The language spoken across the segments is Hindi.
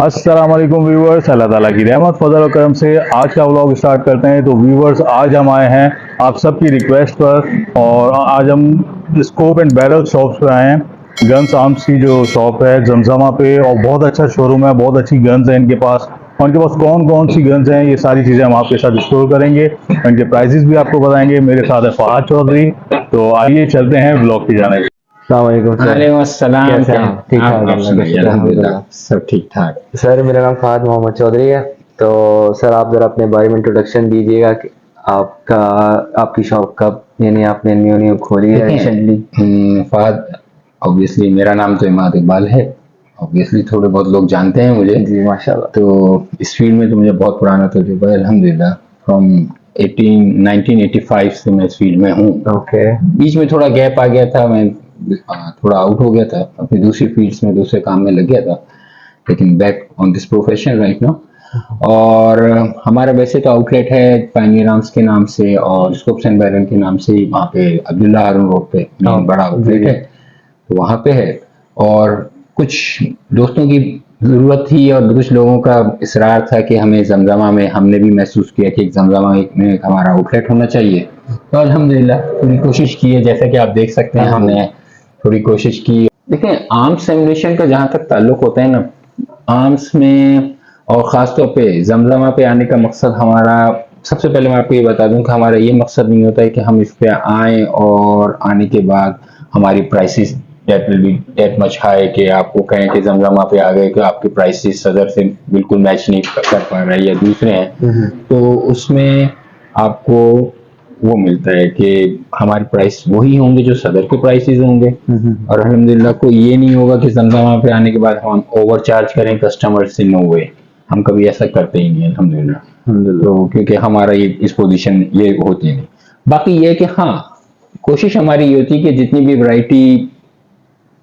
अस्सलाम वालेकुम व्यूवर्स, अल्लाह ताला की रहमत फजल और करम से आज का व्लॉग स्टार्ट करते हैं। तो व्यूवर्स, आज हम आए हैं आप सबकी रिक्वेस्ट पर और आज हम स्कोप एंड बैरल शॉप्स पे आए हैं। गन्स आर्म्स की जो शॉप है जमजमा पे, और बहुत अच्छा शोरूम है, बहुत अच्छी गन्स हैं इनके पास। और इनके पास कौन कौन सी गन्स हैं ये सारी चीज़ें हम आपके साथ एक्सप्लोर करेंगे, इनके प्राइजेस भी आपको बताएंगे। मेरे साथ है फहाद चौधरी। तो आइए चलते हैं ब्लॉग की जाने। वालेकुम सर। वालेकुम अस्सलाम। कैसे हैं आप? ठीक ठाक, आप अल्लाह का सुनाइए, शुक्र, अल्हम्दुलिल्लाह अल्हम्दुलिल्लाह। सब ठीक ठाक। सर मेरा नाम फहद मोहम्मद चौधरी है। तो सर आप ज़रा अपने बारे में इंट्रोडक्शन दीजिएगा कि आपका आपकी शॉप कब यानी आपने न्यू न्यू खोली है रिसेंटली? फहद, ऑब्वियसली मेरा नाम तो इमाद इकबाल है। ऑब्वियसली थोड़े बहुत लोग जानते हैं मुझे। जी माशाल्लाह। तो इस फील्ड में तो मुझे बहुत पुराना तजुर्बा है अल्हम्दुलिल्लाह। फ्रॉम 1985 से मैं इस फील्ड में हूँ। ओके। बीच में थोड़ा गैप आ गया था, मैं थोड़ा आउट हो गया था, अपनी दूसरी फील्ड्स में दूसरे काम में लग गया था, लेकिन back on this profession right now. और हमारा वैसे तो आउटलेट है पायनियर आर्म्स के नाम से और स्कोप्स एंड बैरल के नाम से ही, वहाँ पे अब्दुल्ला हारून रोड पे मेन बड़ा आउटलेट है, तो वहाँ पे है। और कुछ दोस्तों की ज़रूरत थी और कुछ लोगों का इसरार था कि हमें जमजमा में, हमने भी महसूस किया कि जमजमा में एक हमारा आउटलेट होना चाहिए। तो अल्हम्दुलिल्लाह पूरी कोशिश की है, जैसा कि आप देख सकते हैं हमने थोड़ी कोशिश की। देखिए, आर्म्स एमुनेशन का जहाँ तक ताल्लुक होता है ना, आर्म्स में और ख़ास तौर पे जमजमा पे आने का मकसद हमारा, सबसे पहले मैं आपको ये बता दूं कि हमारा ये मकसद नहीं होता है कि हम इस पे आएँ और आने के बाद हमारी prices that will be that much high कि आपको कहें कि जमजमा पे आ गए कि आपके प्राइसेस सदर से बिल्कुल मैच नहीं कर पा रहे हैं या दूसरे हैं। तो उसमें आपको वो मिलता है कि हमारी प्राइस वही होंगे जो सदर के प्राइसेस होंगे। और अल्हम्दुलिल्लाह कोई ये नहीं होगा कि जमजमा पे आने के बाद हम ओवर चार्ज करें कस्टमर से, नो वे, हम कभी ऐसा करते ही नहीं अल्हम्दुलिल्लाह। तो क्योंकि हमारा ये इस पोजीशन ये होती नहीं। बाकी ये है कि हाँ, कोशिश हमारी ये होती है कि जितनी भी वैरायटी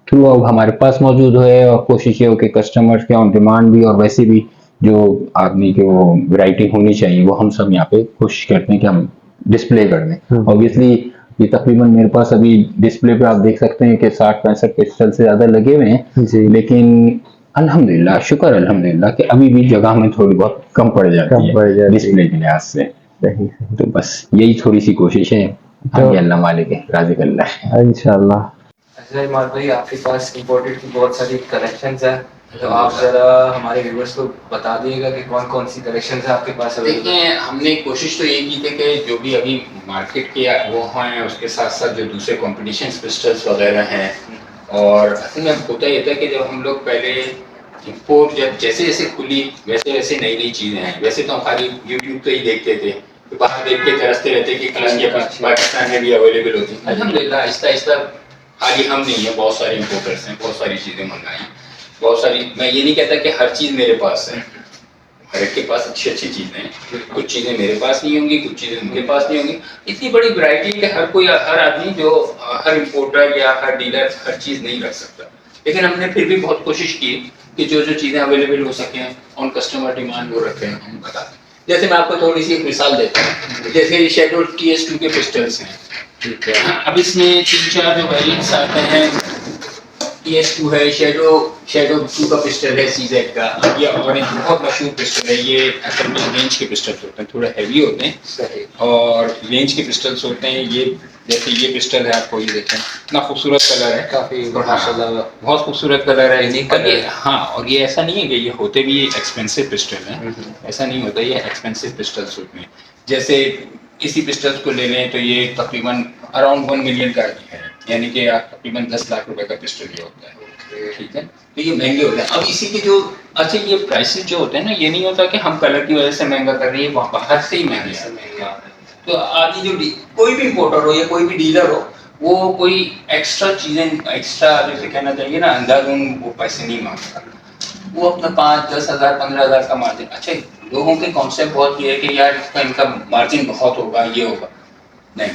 थ्रू आउट हमारे पास मौजूद है, और कोशिश ये हो कि कस्टमर्स के ऑन डिमांड भी और वैसे भी जो आदमी की वो वैरायटी होनी चाहिए वो हम सब यहाँ पे कोशिश करते हैं कि हम डिस्प्ले कर दें। ऑब्वियसली ये तकरीबन मेरे पास अभी डिस्प्ले पे आप देख सकते हैं कि 60-65 पिक्सल से ज्यादा लगे हुए हैं जी। लेकिन अल्हम्दुलिल्लाह, शुक्र अल्हम्दुलिल्लाह कि अभी भी जगह में थोड़ी बहुत कम पड़ जाती है डिस्प्ले के लिहाज से। सही। तो बस यही थोड़ी सी कोशिश है, आगे अल्लाह मालिक है, राज़िक अल्लाह। इंशाल्लाह। अच्छा इमाद भाई, आपके पास इम्पोर्टेड की बहुत सारी कलेक्शंस हैं, तो आप ज़रा हमारे व्यूवर्स को बता दिएगा कि कौन कौन सी कलेक्शंस है आपके पास अवेलेबल। देखिए, हमने कोशिश तो ये की थी कि जो भी अभी मार्केट के वो हैं उसके साथ साथ जो दूसरे कॉम्पिटिशन पिस्टल्स वगैरह हैं, और असल में होता ये था कि जब हम लोग पहले इंपोर्ट जब जैसे जैसे खुली वैसे वैसे नई नई चीज़ें हैं, वैसे तो हम खाली यूट्यूब पे ही देखते थे, तो बाहर देख के तरसते रहते कि कल ये पाकिस्तान में भी अवेलेबल होती है। अल्हम्दुलिल्लाह आहिस्ता आहिस्ता, खाली हम नहीं है, बहुत सारे इंपोर्टर्स हैं, बहुत सारी चीज़ें मंगाई, बहुत सारी। मैं ये नहीं कहता कि हर चीज़ मेरे पास है, हर एक के पास अच्छी अच्छी चीज़ें हैं, कुछ चीज़ें मेरे पास नहीं होंगी, कुछ चीज़ें उनके पास नहीं होंगी। इतनी बड़ी वैरायटी कि हर कोई, हर आदमी जो हर इंपोर्टर या हर डीलर हर चीज़ नहीं रख सकता, लेकिन हमने फिर भी बहुत कोशिश की कि जो जो चीज़ें अवेलेबल हो सकें ऑन कस्टमर डिमांड वो रखें, हम बता दें। जैसे मैं आपको थोड़ी सी एक मिसाल देता हूँ, जैसे ये शेडो TS2 के पिस्टल्स हैं, ठीक है। अब इसमें 3-4 जो वेरिएंट्स आते हैं, TS2 है, शेडो 2 का पिस्टल है CZ का, ये और एक बहुत मशहूर पिस्टल है। ये असल में रेंज के पिस्टल्स होते हैं, थोड़ा हैवी होते हैं और रेंज के पिस्टल्स होते हैं। ये जैसे ये पिस्टल है, आपको ये देखें इतना खूबसूरत कलर है, काफ़ी माशाल्लाह बहुत खूबसूरत कलर है। यूनिक और कलर ये है। हाँ, और ये ऐसा नहीं है कि ये होते भी एक्सपेंसिव पिस्टल हैं, ऐसा नहीं होता, ये एक्सपेंसिव पिस्टल्स होते हैं। जैसे इसी पिस्टल्स को ले लें तो ये तकरीबन अराउंड 1 मिलियन का है, यानी कि तकरीबन 10 लाख रुपए का पिस्टल ये होता है, ठीक है। तो ये महंगे होते हैं। अब इसी के जो, अच्छा, ये प्राइसेस जो होते हैं ना, ये नहीं होता कि हम कलर की वजह से महंगा कर रहे हैं, बाहर से ही महंगे हैं। तो आदि जो कोई भी इंपोर्टर हो या कोई भी डीलर हो, वो कोई एक्स्ट्रा चीज़ें, एक्स्ट्रा जैसे कहना चाहिए ना अंधाधुन, वो पैसे नहीं मांगता। वो अपना 5-10 हज़ार 15 हज़ार का मार्जिन। अच्छा, लोगों के कॉन्सेप्ट बहुत ये है कि यार इसका इनका मार्जिन बहुत होगा, ये होगा, नहीं,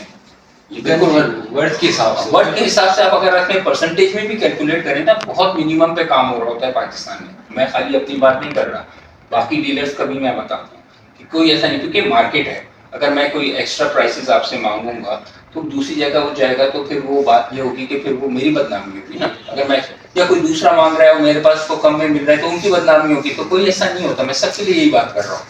ये बिल्कुल वर्ड के हिसाब से, वर्ड के हिसाब से आप अगर अपने परसेंटेज में भी कैलकुलेट करें ना, बहुत मिनिमम पे काम हो रहा होता है पाकिस्तान में। मैं खाली अपनी बात नहीं कर रहा, बाकी डीलर्स का भी मैं बताता हूँ कि कोई ऐसा नहीं, क्योंकि मार्केट है। अगर मैं कोई एक्स्ट्रा प्राइसेस आपसे मांगूंगा तो दूसरी जगह वो जाएगा, तो फिर वो बात ये होगी कि फिर वो मेरी बदनामी होगी ना। अगर मैं या कोई दूसरा मांग रहा है और मेरे पास उसको कम में मिल रहा है तो उनकी बदनामी होगी, तो कोई ऐसा नहीं होता। मैं सबके लिए यही बात कर रहा हूँ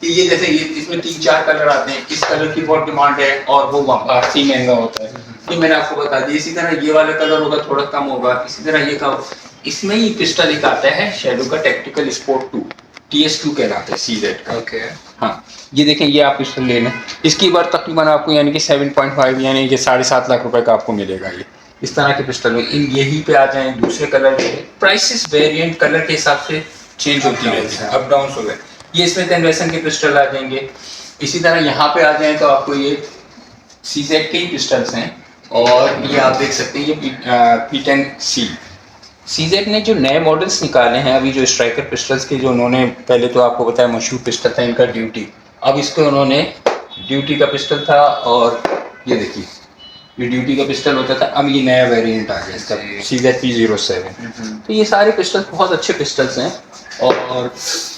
कि ये जैसे ये इसमें 3-4 कलर आते हैं, इस कलर की बहुत डिमांड है और वो बाहर से महंगा होता है, ये मैंने आपको बता दिया। इसी तरह ये वाला कलर होगा थोड़ा कम होगा, इसी तरह ये का इसमें ही पिस्टल एक आता है शैडो का टैक्टिकल स्पोर्ट 2 TS2 कहलाता है CZ का। ओके। हाँ, ये देखें, ये आप पिस्टल ले लें, इसकी बार तकरीबन आपको यानी कि 7.5 यानी कि 7.5 लाख रुपए का आपको मिलेगा। ये इस तरह के पिस्टल में इन यहीं पे आ जाएं, दूसरे कलर के प्राइसेस वेरिएंट कलर के हिसाब से चेंज होती रहती है, अप डाउन हो गए। ये इसमें कन्वेशन के पिस्टल आ जाएंगे। इसी तरह यहाँ पे आ जाएं तो आपको ये CZ के ही पिस्टल्स हैं और ये आप देख सकते हैं ये P10C। CZ ने जो नए मॉडल्स निकाले हैं अभी, जो स्ट्राइकर पिस्टल्स के, जो उन्होंने पहले तो आपको बताया मशहूर पिस्टल था इनका ड्यूटी, अब इसको उन्होंने ड्यूटी का पिस्टल था और ये देखिए ये ड्यूटी का पिस्टल होता था, अब ये नया वेरिएंट आ गया इसका CZ P07। तो ये सारे पिस्टल बहुत अच्छे पिस्टल्स हैं और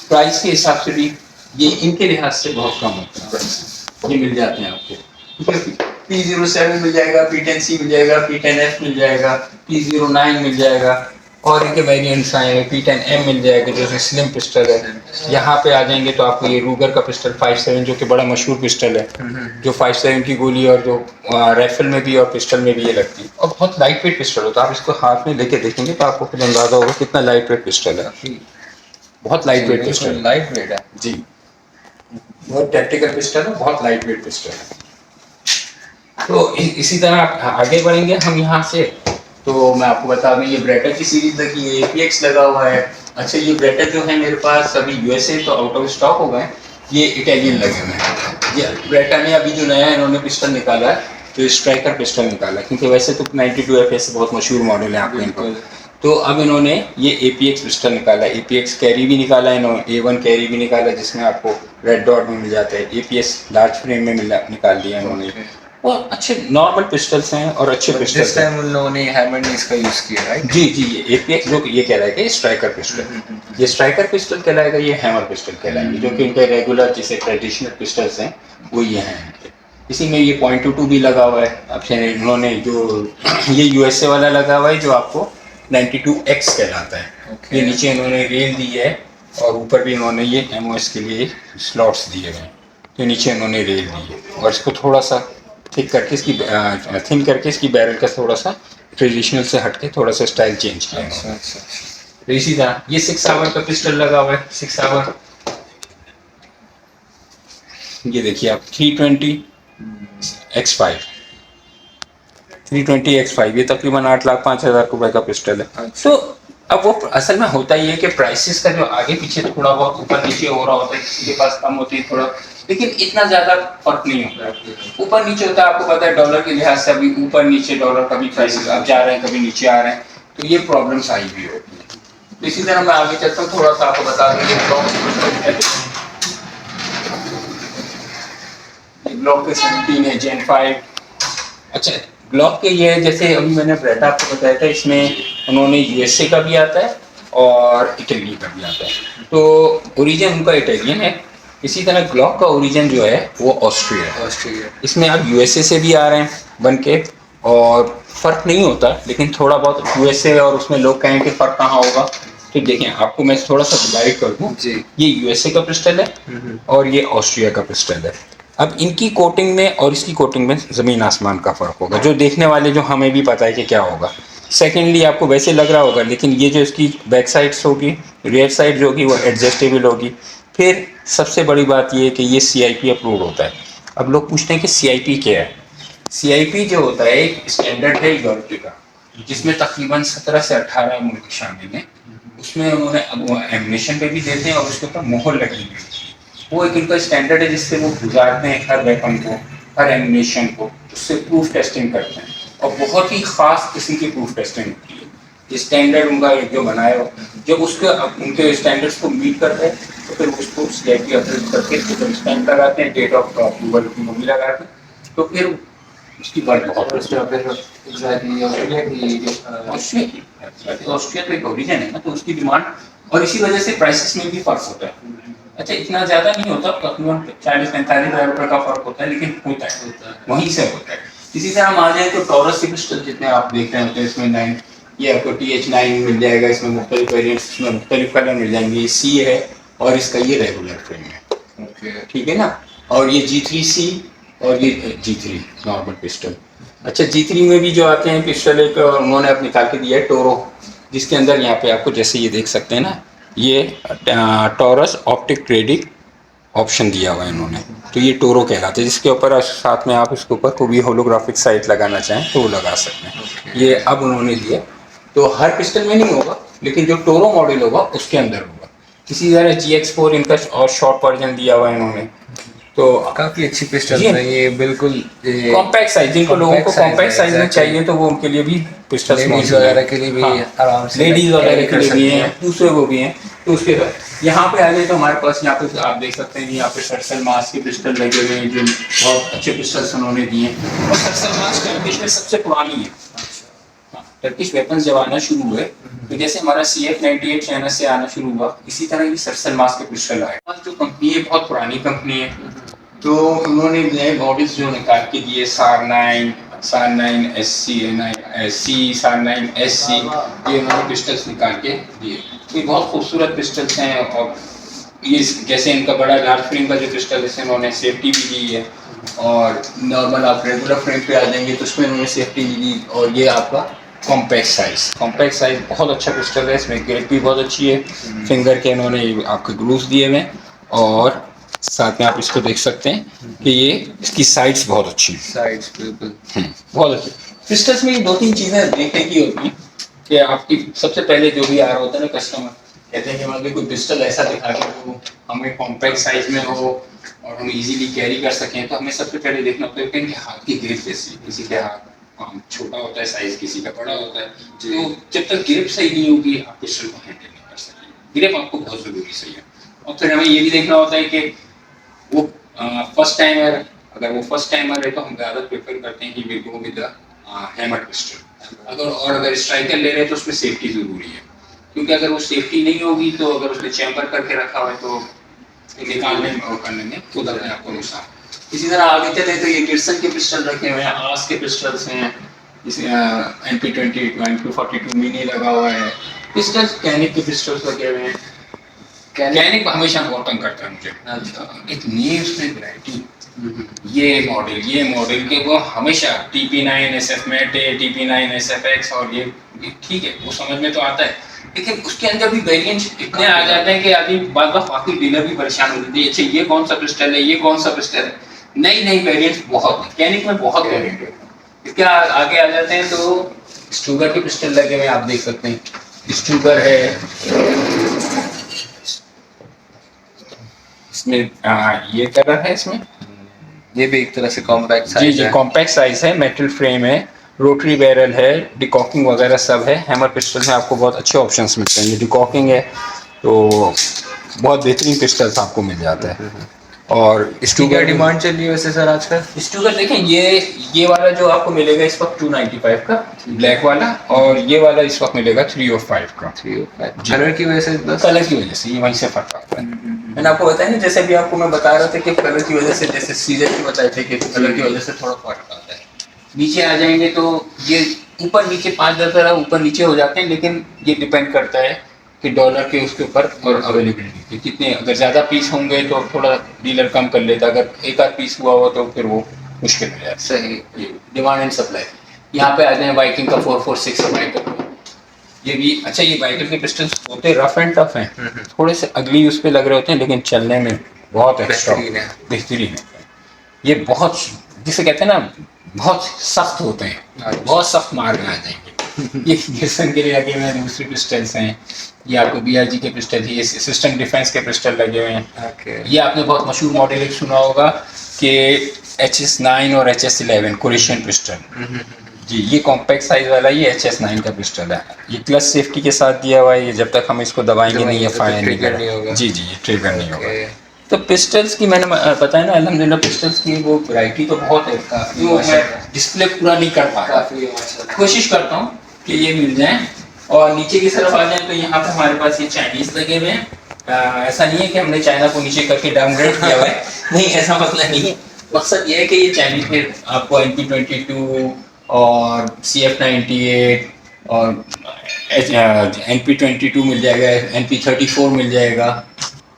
प्राइस के हिसाब से भी ये इनके लिहाज से बहुत कम होता है प्राइस, ये मिल जाते हैं आपको। P07 मिल जाएगा, P10C मिल जाएगा, P10F मिल जाएगा, P09 मिल जाएगा और इनके वेरिएंट्स आएंगे, P10M मिल जाएगा जो स्लिम पिस्टल है। यहाँ पे आ जाएंगे तो आपको ये रूगर का पिस्टल 57 जो कि बड़ा मशहूर पिस्टल है, जो 57 की गोली और जो राइफल में भी और पिस्टल में भी ये लगती है और बहुत लाइट वेट पिस्टल होता है। आप इसको हाथ में लेके देखेंगे तो आपको खुद अंदाजा होगा कितना लाइट वेट पिस्टल है, बहुत लाइट वेट पिस्टल है। लाइट वेट है जी, बहुत टैक्टिकल पिस्टल है, बहुत लाइट वेट पिस्टल है। तो इसी तरह आप आगे बढ़ेंगे हम यहाँ से, तो मैं आपको बता दूं ये ब्रेटा की सीरीज लगी है, APX लगा हुआ है। अच्छा, ये ब्रेटा जो है मेरे पास अभी USA तो आउट ऑफ स्टॉक हो गए, ये इटालियन लगे हुए हैं। ये ब्रेटा ने अभी जो नया इन्होंने पिस्टल निकाला है, तो स्ट्राइकर पिस्टल निकाला है, क्योंकि वैसे तो 92 FS बहुत मशहूर मॉडल है आपको इनको। तो अब इन्होंने ये APX पिस्टल निकाला है, APX कैरी भी निकाला है इन्होंने, A1 कैरी भी निकाला जिसमें आपको रेड डॉट में मिल जाता है, APS लार्ज फ्रेम में निकाल दिया इन्होंने। और अच्छे नॉर्मल पिस्टल्स हैं और अच्छे पिस्टल्स दिस टाइम उन लोगों ने हैमर ने इसका यूज किया, राइट? जी जी, ये APX जो ये कह रहा है कि स्ट्राइकर पिस्टल, ये स्ट्राइकर पिस्टल कहलाएगा, ये हैमर पिस्टल कहलाएंगे, जो कि इनके रेगुलर जैसे ट्रेडिशनल पिस्टल्स हैं वो ये हैं। इसी में ये .22 भी लगा हुआ है। अब इन्होंने जो ये USA वाला लगा हुआ है जो आपको 92X कहलाता है। ये नीचे इन्होंने रेल दी है और ऊपर भी इन्होंने ये MOS के लिए स्लॉट्स दिए हुए हैं, तो नीचे इन्होंने रेल दी है और इसको थोड़ा सा थिक करके इसकी थिन करके इसकी बैरल का थोड़ा सा ट्रेडिशनल से हटके थोड़ा सा स्टाइल चेंज किया है। तो इसी तरह ये 6 आवर का पिस्टल लगा हुआ है, 6 आवर। ये देखिए आप 320X5, 320X5 ये तकरीबन 8,05,000 रुपए का पिस्टल है। तो अब वो असल में होता ही है कि प्राइसेस का जो आगे पीछे थोड़ा बहुत ऊपर नीचे हो रहा होता है, किसी के पास कम होती है थोड़ा, लेकिन इतना ज्यादा फर्क नहीं होता है। ऊपर नीचे होता है, आपको पता है डॉलर के लिहाज से अभी ऊपर नीचे डॉलर कभी प्राइसेस अब जा रहे हैं कभी नीचे आ रहे हैं, तो ये प्रॉब्लम्स आई भी होती है। तो इसी तरह मैं आगे चलता हूँ, थोड़ा सा आपको बता दें ब्लॉक के 17 है Gen 5। अच्छा, ब्लॉक के ये जैसे अभी मैंने ब्रेटा आपको बताया था, इसमें उन्होंने USA का भी आता है और इटली का भी आता है, तो ओरिजिन उनका इटालियन है। इसी तरह ग्लॉक का ओरिजिन जो है वो ऑस्ट्रिया है। इसमें अब USA से भी आ रहे हैं बन के और फर्क नहीं होता, लेकिन थोड़ा बहुत USA और उसमें लोग कहें कि फर्क कहाँ होगा, तो देखें आपको मैं थोड़ा सा डिवाइड कर दूँ। ये USA का पिस्टल है और ये ऑस्ट्रिया का पिस्टल है। अब इनकी कोटिंग में और इसकी कोटिंग में ज़मीन आसमान का फ़र्क होगा, जो देखने वाले जो हमें भी पता है कि क्या होगा। सेकेंडली आपको वैसे लग रहा होगा, लेकिन ये जो इसकी बैक साइड्स होगी, रियर साइड जो होगी वो एडजस्टेबल होगी। फिर सबसे बड़ी बात ये है कि ये CIP अप्रूव होता है। अब लोग पूछते हैं कि CIP क्या है। CIP जो होता है एक स्टैंडर्ड है यूरोप का, जिसमें तकरीबन 17 से 18 मुल्क शामिल हैं। उसमें उन्होंने एमिनेशन पे भी देते हैं और उसके ऊपर मोहर लगी हुई है। वो एक इनका स्टैंडर्ड है जिससे वो गुजारते हैं हर वेपन को, हर एमिनेशन को, उससे प्रूफ टेस्टिंग करते हैं और बहुत ही ख़ास किस्म की प्रूफ टेस्टिंग होती है। ये स्टैंडर्ड उनका जो बनाया हो, जब उसके उनके स्टैंडर्ड्स को मीट करते हैं तो फिर उसको CIP अप्रूव करके जब स्टैंप लगाते हैं, डेट ऑफ अप्रूवल की मूवी लगाते हैं, तो फिर उसकी बात बहुत ऑस्ट्रिया तो एक ओरिजिन है ना, तो उसकी डिमांड और इसी वजह से प्राइसेस में भी फर्क होता है। अच्छा, इतना ज़्यादा नहीं होता, तकरीबन 40-45 हज़ार रुपये का फर्क होता है, लेकिन होता है, वहीं से होता है। इसी तरह हम आ जाए तो टॉरस के पिस्टल जितने आप देख रहे होते हैं, इसमें ये आपको TH9 मिल जाएगा, इसमें मुख्तलिफ वेरिएंट्स, इसमें मुख्तलिफ कलर मिल जाएंगे। C है और इसका ये रेगुलर फ्रेम है, ओके। ठीक है ना। और ये G3C और ये G3 नॉर्मल पिस्टल। अच्छा, G3 में भी जो आते हैं पिस्टल, एक उन्होंने अब निकाल के दिया है टोरो, जिसके अंदर यहाँ पे आपको जैसे ये देख सकते हैं ना, ये टॉरस ऑप्टिक ट्रेडिंग ऑप्शन दिया हुआ है इन्होंने, तो ये टोरो कहलाते हैं, जिसके ऊपर साथ में आप इसके ऊपर कोई भी होलोग्राफिक साइट लगाना चाहें तो वो लगा सकते हैं। ये अब उन्होंने दिए, तो हर पिस्टल में नहीं होगा, लेकिन जो टोरो मॉडल होगा उसके अंदर होगा। इसी तरह GX4 इनका और शॉर्ट वर्जन दिया हुआ है इन्होंने, तो काफी अच्छी पिस्टल है ये, बिल्कुल कॉम्पैक्ट साइज, जिनको लोगों को कॉम्पैक्ट साइज में चाहिए तो वो उनके लिए भी पिस्टल लेडीज वगैरह के लिए भी आराम से लेडीज वगैरह के लिए भी हैं। हैं, दूसरे को भी हैं। तो उसके बाद यहाँ पे आ जाए तो हमारे पास यहाँ पे आप देख सकते हैं, यहाँ पे सर्सल मास के पिस्टल लगे हुए हैं, जो बहुत अच्छे पिस्टल्स उन्होंने दिए हैं। और सर्सल मास टर्किश में सबसे पुरानी है। टर्किश वेपन्स जब आना शुरू हुए तो जैसे हमारा CF98 चाइना से आना शुरू हुआ, इसी तरह ही सर्सल मास के पिस्टल आए। जो कंपनी है बहुत पुरानी कंपनी है, तो उन्होंने नए मॉडल्स जो निकाल के दिए, SAR9, SAR9 SC, SAR9 SC, ये उन्होंने पिस्टल्स निकाल के दिए। ये बहुत खूबसूरत पिस्टल्स हैं, और ये जैसे इनका बड़ा लार्ज फ्रेम का जो पिस्टल है, इन्होंने सेफ्टी भी दी है, और नॉर्मल आप रेगुलर फ्रेम पे आ जाएंगे तो उसमें उन्होंने सेफ्टी भी दी। और ये आपका कॉम्पैक्ट साइज बहुत अच्छा पिस्टल है, इसमें ग्रिप भी बहुत अच्छी है, फिंगर के इन्होंने आपके ग्लूव्स दिए हुए हैं, और साथ में आप इसको देख सकते हैं कि ये इसकी साइड्स बहुत अच्छी हैं। साइड्स बिल्कुल बहुत अच्छी। पिस्टल्स में 2-3 चीज़ें देखने की होती हैं कि आपकी सबसे पहले जो भी आ रहा होता है ना, कस्टमर कहते हैं कि हमारे कोई पिस्टल ऐसा दिखा के वो हमें कॉम्पैक्ट साइज में हो और हम इजीली कैरी कर सकें, तो हमें सबसे पहले देखना होता है कि हाथ की ग्रिप कैसी, किसी के हाथ छोटा होता है साइज, किसी का बड़ा होता है, तो जब तक ग्रिप सही नहीं होगी आप पिस्टल को हैंडल नहीं कर सकेंगे। ग्रिप आपको बहुत ज़रूरी सही है। और फिर हमें ये भी देखना होता है कि वो फर्स्ट टाइमर, अगर वो फर्स्ट टाइमर है तो हम ज़्यादा प्रेफर करते हैं कि we go with hammer pistol. अगर स्ट्राइकर ले रहे हैं तो उसमें सेफ्टी ज़रूरी है, क्योंकि अगर वो सेफ्टी नहीं होगी तो अगर उसने चैम्बर करके रखा हुआ है तो निकालने में और करने में खुद अपने आपको नुकसान। इसी तरह आगे चले तो ये गिब्सन के पिस्टल रखे हुए हैं, आस के पिस्टल्स हैं, जैसे MP20 M242 मिनी लगा हुआ है, पिस्टल्स कैनिक के पिस्टल्स लगे हुए हैं। कैनिक हमेशा बहुत तंग करता है मुझे, इतनी उसमें वैरायटी, ये मॉडल के वो हमेशा TP9 SF Mate, TP9 SFX, और ये ठीक है वो समझ में तो आता है, लेकिन उसके अंदर भी वेरिएंट्स इतने आ जाते हैं कि आदमी बार बाकी डीलर भी परेशान हो जाते हैं, अच्छा ये कौन सा पिस्टल है, ये कौन सा पिस्टल है, नई वेरिएंट्स बहुत, कैनिक में बहुत वेरिएंट है। इसके आगे आ जाते हैं तो स्टूगर के पिस्टल लगे हुए आप देख सकते हैं, स्टूगर है, इसमें ये कलर है, इसमें ये भी एक तरह से कॉम्पैक्ट जी साइज जी है। कॉम्पैक्ट साइज है, मेटल फ्रेम है, रोटरी बैरल है, डिकॉकिंग वगैरह सब है। हैमर पिस्टल में आपको बहुत अच्छे ऑप्शंस मिलते हैं, ये डिकॉकिंग है तो बहुत बेहतरीन पिस्टल्स आपको मिल जाता है। और क्या स्टूगर डिमांड चल रही है वैसे सर आजकल? स्टूगर देखें, ये वाला जो आपको मिलेगा इस वक्त 295 का ब्लैक वाला, और ये वाला इस वक्त मिलेगा 305 का। 305 कलर की वजह से बस, कलर की वजह से ये वहीं से फर्क आता है। मैंने आपको बताया ना, जैसे भी आपको मैं बता रहा था कि कलर की वजह से, जैसे सीजन की बताए थे कि कलर की वजह से थोड़ा फर्क आता है। नीचे आ जाएंगे तो ये ऊपर नीचे 5-10 तरह ऊपर नीचे हो जाते हैं, लेकिन ये डिपेंड करता है कि डॉलर के उसके ऊपर और अवेलेबिलिटी के कितने, अगर ज़्यादा पीस होंगे तो थोड़ा डीलर कम कर लेता, अगर एक आध पीस हुआ हो तो फिर वो मुश्किल हो जाता है। सही। Demand and supply. यहाँ पे आ जाए वाइकिंग का 446 वाइकर, ये भी अच्छा, ये वाइकर के पिस्टल्स होते रफ एंड टफ हैं, थोड़े से अगली उस पे लग रहे होते हैं, लेकिन चलने में बहुत बेहतरीन है। ये बहुत, जिसे कहते हैं ना, बहुत सख्त होते हैं, बहुत सख्त मार में आ जाएंगे। ये गिब्सन के लिए लगे हुए हैं, दूसरे पिस्टल्स हैं, ये आपको BRG के पिस्टल, ये सिस्टम डिफेंस के पिस्टल लगे हुए हैं। ये आपने बहुत मशहूर मॉडल एक सुना होगा कि HS9 और HS11 कुरेशियन पिस्टल, जी ये कॉम्पैक्ट साइज वाला ये HS9 का पिस्टल है। ये क्लच सेफ्टी के साथ दिया हुआ है, ये जब तक हम इसको दबाएंगे नहीं, ये फायर नहीं करेगा। जी ये ट्रिगर नहीं होगा। तो पिस्टल्स की मैंने बताया ना, अल्हम्दुलिल्लाह पिस्टल्स की वो वैरायटी तो बहुत है, काफ़ी। मैं डिस्प्ले पूरा नहीं कर पा रहा, कोशिश करता हूँ कि ये मिल जाए। और नीचे की तरफ आ जाए तो यहाँ पे हमारे पास ये चाइनीज़ लगे हुए हैं। ऐसा नहीं है कि हमने चाइना को नीचे करके डाउनग्रेड किया हुआ है, नहीं ऐसा मतलब नहीं है। मकसद ये है कि ये चाइनीज़ में आपको MP22 और CF98 और NP22 मिल जाएगा, NP34 मिल जाएगा,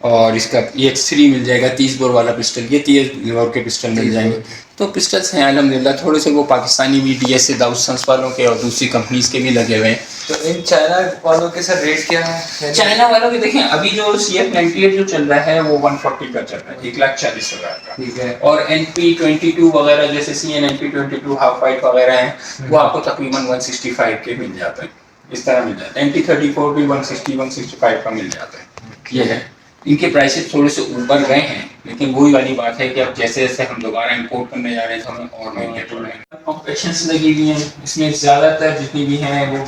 और इसका EX3 मिल जाएगा 30 बोर वाला पिस्टल, ये 30 बोर के पिस्टल मिल जाएंगे। तो पिस्टल्स हैं अल्हम्दुलिल्लाह, थोड़े से वो पाकिस्तानी भी DS से दाऊद सन्स वालों के और दूसरी कंपनीज के भी लगे हुए हैं। तो इन चाइना वालों के सर रेट क्या है? चाइना वालों के देखें, अभी जो CF98 जो चल रहा है वो 140 का चल रहा है, 1,40,000 का। ठीक है। और NP22 वगैरह जैसे CN NP22 हाफ वाइट वगैरह हैं, वो आपको तकरीबन 165 के मिल जाता है, इस तरह मिल जाता है। NP34 भी 160-165 का मिल जाता है। ये है, इनके प्राइसेस थोड़े से ऊपर गए हैं, लेकिन वही वाली बात है कि अब जैसे जैसे हम दोबारा इंपोर्ट करने जा रहे हैं तो हमें और महंगे पड़ रहे हैं। कॉम्पेक्शंस लगी हुई हैं इसमें, ज़्यादातर जितनी भी हैं वो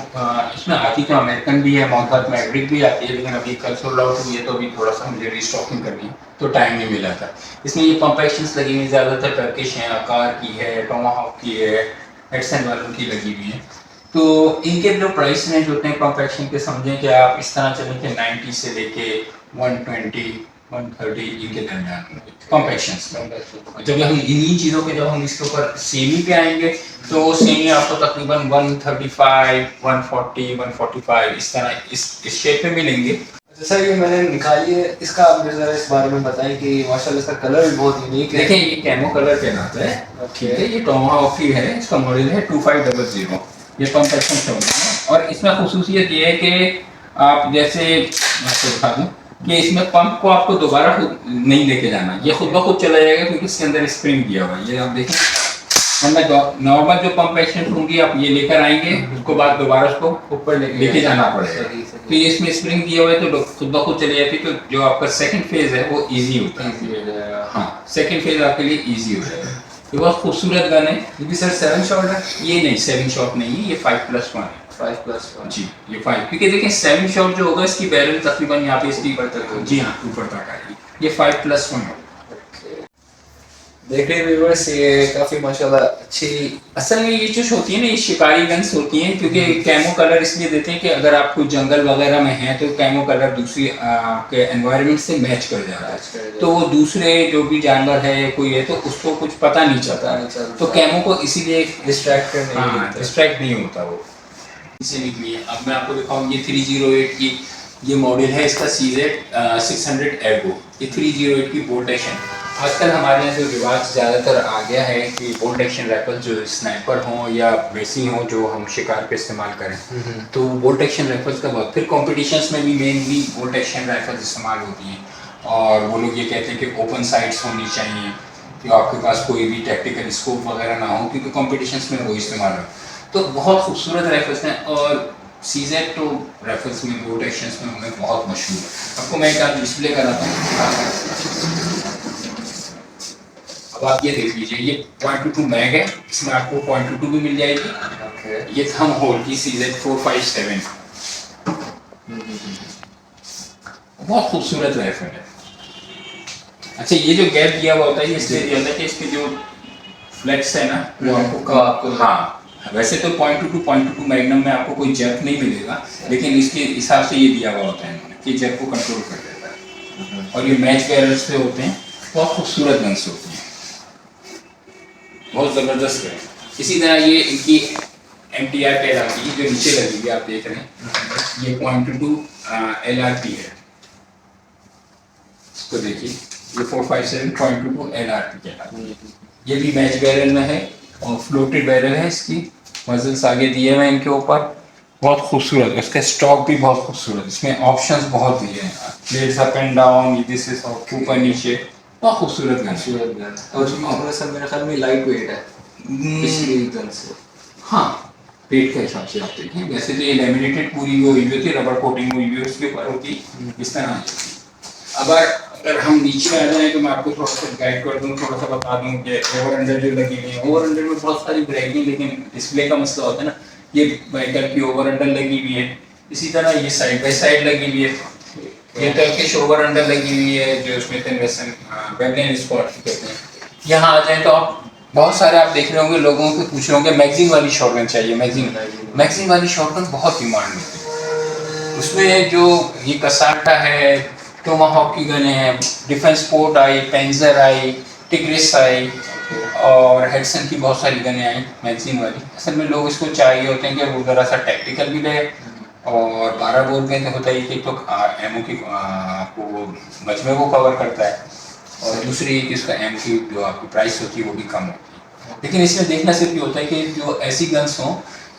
इसमें आती तो अमेरिकन भी है, मोहब्बत मैवरिक भी आती है, लेकिन अभी कल सोल्ड आउट हुई है तो अभी थोड़ा सा मुझे रीस्टॉकिंग करनी है तो टाइम नहीं मिला था। इसमें ये कॉम्पेक्शंस लगी हुई ज़्यादातर टर्किश हैं, आकार की है, टोमाहॉक की है, हेडसन वालों की लगी हुई है। तो इनके जो प्राइस रेंज होते हैं कॉम्पैक्शन के, समझें कि आप इस तरह चलें कि 90 से लेके 120-130 इनके दरमियान कॉम्पैक्शंस का। जब हम इन्हीं चीज़ों के जब हम इसके ऊपर सेमी पे आएंगे तो सेमी आपको तकरीबन 135, 140, 145 इस तरह इस शेप में मिलेंगे। अच्छा सर, ये मैंने निकाली है, इसका आप मुझे ज़रा इस बारे में बताएं कि माशाल्लाह इसका कलर भी बहुत यूनिक है। देखें, ये कैमो कलर कहलाता है, ठीक है। ये टोमाहॉक की है, इसका मॉडल है 2500, ये कॉम्पैक्शन शॉट है। और इसमें खुसूसियत ये है कि आप जैसे मैं आपको दिखा दूँ कि इसमें पंप को आपको दोबारा नहीं लेके जाना, ये खुद ब खुद चला जाएगा क्योंकि इसके अंदर स्प्रिंग दिया हुआ है। ये आप देखें, नॉर्मल जो पंप एक्शन होंगी आप ये लेकर आएंगे, उसको बाद दोबारा उसको ऊपर लेके जाना पड़ेगा। तो ये इसमें स्प्रिंग दिया हुआ है तो खुद ब खुद चली जाती है, तो जो आपका सेकंड फेज है वो इजी होता है। हाँ, सेकंड फेज आपके लिए इजी हो जाएगा। ये बहुत खूबसूरत गन है। ये भी सर 7 शॉट है? ये नहीं 7 शॉट नहीं है, ये 5+1 है। 5+1 जी, ये 5, क्योंकि देखिए 7 शॉट जो होगा इसकी बैरल तकरीबन यहाँ पे इसकी ऊपर तक होगी। जी हाँ, ऊपर तक आएगी। ये 5+1 है। देख रहे व्यूअर्स, ये काफी माशाल्लाह अच्छी। असल में ये जो होती है ना, ये शिकारी गन्स होती हैं, क्योंकि कैमो कलर इसलिए देते हैं कि अगर आप कोई जंगल वगैरह में हैं तो कैमो कलर दूसरी के एनवायरनमेंट से मैच कर जाता है, तो वो दूसरे जो भी जानवर है कोई है तो उसको कुछ पता नहीं चलता, तो कैमो को इसीलिए डिस्ट्रैक्ट डिस्ट्रैक्ट नहीं होता वो, इसे निकली है। अब मैं आपको दिखाऊँ, ये 308 की ये मॉडल है, इसका CZ 600 एर्गो, ये 308 की बोल्ट एक्शन। आजकल हमारे यहाँ जो रिवाज ज़्यादातर आ गया है कि बोल्ट एक्शन राइफल जो स्नाइपर हों या वैसी हों जो हम शिकार पे इस्तेमाल करें, तो बोल्ट एक्शन राइफल्स का बहुत, फिर कॉम्पिटिशन्स में भी मेनली बोल्ट एक्शन राइफल्स इस्तेमाल होती हैं। और वो लोग ये कहते हैं कि ओपन साइट्स होनी चाहिए, कि आपके पास कोई भी टैक्टिकल स्कोप वगैरह ना हो, क्योंकि कॉम्पिटिशन्स में वो इस्तेमाल हो। तो बहुत खूबसूरत राइफल्स हैं, और CZ तो राइफल्स में बोल्ट एक्शंस में हमें बहुत मशहूर है। आपको मैं एक आध डिस्प्ले कराता हूँ। अब आप ये देख लीजिए, ये .22 मैग है, इसमें आपको .22 भी मिल जाएगी। ये थम होल की CZ 457, बहुत खूबसूरत राइफल है। अच्छा, ये जो गैप दिया हुआ होता है ये इसलिए दिया होता है कि इसके जो फ्लेक्स है ना वो आपको हाँ, वैसे तो .22 मैग्नम में आपको कोई जर्क नहीं मिलेगा, लेकिन इसके हिसाब से ये दिया हुआ होता है इन्होंने कि जर्क को कंट्रोल कर देता है। और ये मैच बैरल्स पे होते हैं, बहुत खूबसूरत गन्स होती हैं, बहुत ज़बरदस्त है। इसी तरह ये इनकी MTR कहलाती है, जो नीचे लगी हुई आप देख रहे हैं, ये .22 LRP है। इसको देखिए, ये 457.22 LRP कहलाती है। ये भी मैच बैरल में है और फ्लोटेड बैरल है, इसकी मजल्स आगे दिए हुए हैं इनके ऊपर, बहुत खूबसूरत। इसका स्टॉक भी बहुत खूबसूरत, इसमें ऑप्शंस बहुत दिए हैं, plates up and down, this is ऊपर नीचे, बहुत खूबसूरत गन। और जो सर मेरे ख्याल में लाइट वेट है पिछली गन से। हाँ, पेट के हिसाब से आप देखें, वैसे तो ये लेमिनेटेड पूरी वो हुई होती है, रबर कोटिंग हुई हुई उसके ऊपर होती, इस तरह। अगर हम नीचे आ जाएं तो मैं आपको थोड़ा सा गाइड कर दूँ, थोड़ा सा बता दूँ कि ओवर अंडर जो लगी हुई है, ओवर अंडर में बहुत सारी वैरायटी है, लेकिन डिस्प्ले का मसला होता है ना। ये व्हीकल की ओवर अंडर लगी हुई है, इसी तरह ये साइड बाई साइड लगी हुई है, ये टर्किश ओवर अंडर लगी हुई है जो स्मिथ एंड वेसन वेबलिन स्पॉट कहते हैं। यहाँ आ जाए तो आप बहुत सारे आप देख रहे होंगे, लोगों को पूछ रहे होंगे मैगजीन वाली शॉटगन चाहिए, मैगजीन वाली शॉटगन बहुत डिमांड में है। उसमें जो ये कसाटा है, टोमाहॉक की गनें हैं, डिफेंस पोर्ट आई, पेंजर आई, टिग्रिस आई, और हेडसन की बहुत सारी गनें आई मैगजीन वाली। असल में लोग इसको चाहिए होते हैं कि वो ज़रा सा टैक्टिकल भी रहे और 12 बोर में तो होता है कि तो एमओ की आपको वो मजमे को कवर करता है, और दूसरी कि इसका एम की जो आपकी प्राइस होती है वो भी कम होती है। लेकिन इसमें देखना सिर्फ ये होता है कि जो ऐसी गन्स हों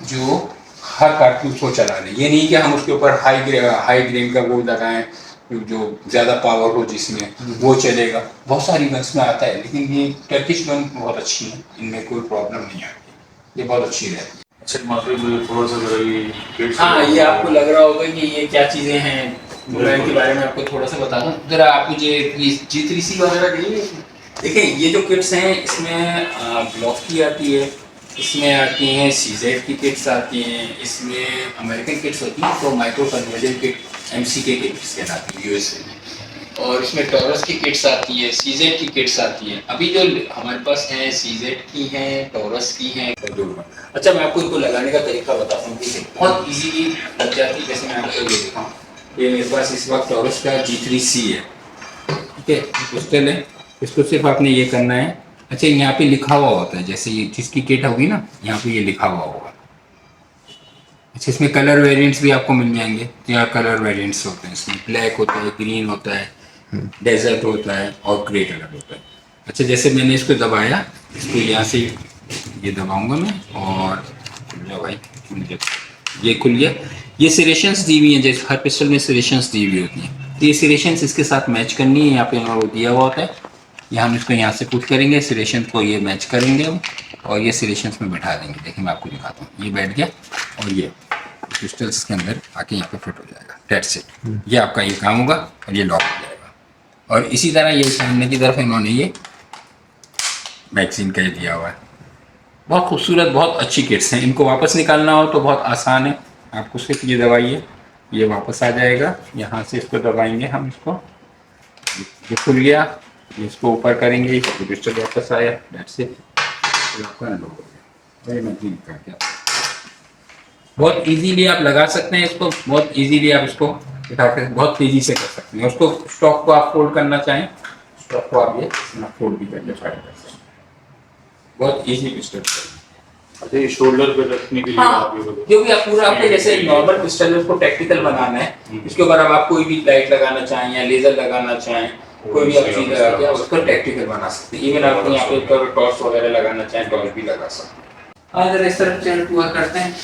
जो हर कारतूस को चला लें। ये नहीं कि हम उसके ऊपर हाई ग्रेड का वो लगाएं जो ज़्यादा पावर हो जिसमें वो चलेगा। बहुत सारी गन्स में आता है, लेकिन ये टर्किश गन बहुत अच्छी है, इनमें कोई प्रॉब्लम नहीं आती, ये बहुत अच्छी रहती है। अच्छा माफी मुझे थोड़ा सा जरा ये किट्स हाँ, ये आपको लग रहा होगा कि ये क्या चीज़ें हैं, मोबाइल के बारे में आपको थोड़ा सा बता दूं। जरा आपको ये G3C वगैरह देखिए, ये जो किट्स हैं इसमें ब्लॉक की आती है, इसमें आती हैं CZ की किट्स आती हैं, इसमें अमेरिकन किट्स होती हैं तो micro conversion kit MCK kits कहलाती है USA में, और इसमें टॉरस की किट्स आती है, CZ की किट्स आती हैं। अभी जो हमारे पास हैं CZ की हैं, टॉरस की हैं। अच्छा, मैं आपको इनको लगाने का तरीका बताता हूँ, ठीक है? बहुत इजीली लग जाती है। जैसे मैं आपको ये दिखाऊँ, ये मेरे पास इस वक्त टॉरस का G3C है, ठीक है, पिस्टल है। इसको सिर्फ आपने ये करना है। अच्छा, यहाँ पे लिखा हुआ होता है, जैसे ये जिसकी किट होगी ना, यहाँ पे ये लिखा हुआ होगा। अच्छा, इसमें कलर वेरिएंट्स भी आपको मिल जाएंगे। क्या कलर वेरिएंट्स होते हैं इसमें? ब्लैक होता है, ग्रीन होता है, डेजर्ट होता है और ग्रे कलर होता है। अच्छा, जैसे मैंने इसको दबाया, इसको यहाँ से ये दबाऊंगा मैं, और खुल गया भाई, खुल गया, ये खुल गया। ये सिरेशंस दी हुई हैं, जैसे हर पिस्टल में सिरेशंस दी हुई होती हैं, तो ये सिरेशंस इसके साथ मैच करनी है। यहाँ पे वो दिया हुआ होता है, ये हम इसको यहाँ से पुट करेंगे, सिरेशन को ये मैच करेंगे हम, और ये सिरेशंस में बैठा देंगे। देखिए, मैं आपको दिखाता हूँ, ये बैठ गया और ये क्रिस्टल्स के अंदर आके यहाँ पे फिट हो जाएगा। दैट्स इट, ये आपका ये काम होगा और ये लॉक हो जाएगा। और इसी तरह ये सामने की तरफ इन्होंने ये मैगजीन का दिया हुआ है। बहुत खूबसूरत, बहुत अच्छी किट्स हैं। इनको वापस निकालना हो तो बहुत आसान है, आपको सिर्फ ये दबाइए, ये वापस आ जाएगा। यहाँ से इसको दबाएंगे हम, इसको ये खुल गया, ये इसको ऊपर करेंगे, पिस्टल वापस आया। दैट्स इट, आपका अनलॉक हो गया। ये मैगजीन का क्या, बहुत इजीली आप लगा सकते हैं इसको, बहुत इजीली आप इसको उठा कर बहुत तेजी से कर सकते हैं। उसको स्टॉक को आप फोल्ड करना चाहें, स्टॉक को आप ये फोल्ड भी करके फाइट कर सकते हैं। बहुत इजी पिस्टल। अच्छा, ये शोल्डर पे रखने के लिए आप ये बोलो। जो भी आप पूरा आपके जैसे नॉर्मल पिस्टल है उसको टैक्टिकल बनाना है, इसके ऊपर अब आप कोई भी लाइट लगाना चाहें या लेजर लगाना चाहें, कोई भी आप चीज लगा के आप उसको टैक्टिकल बना सकते हैं। इवन आप यहाँ पे ऊपर टॉर्च वगैरह लगाना चाहें, टॉर्च भी लगा सकते हैं। अगर इस तरह चैनल पूरा करते हैं,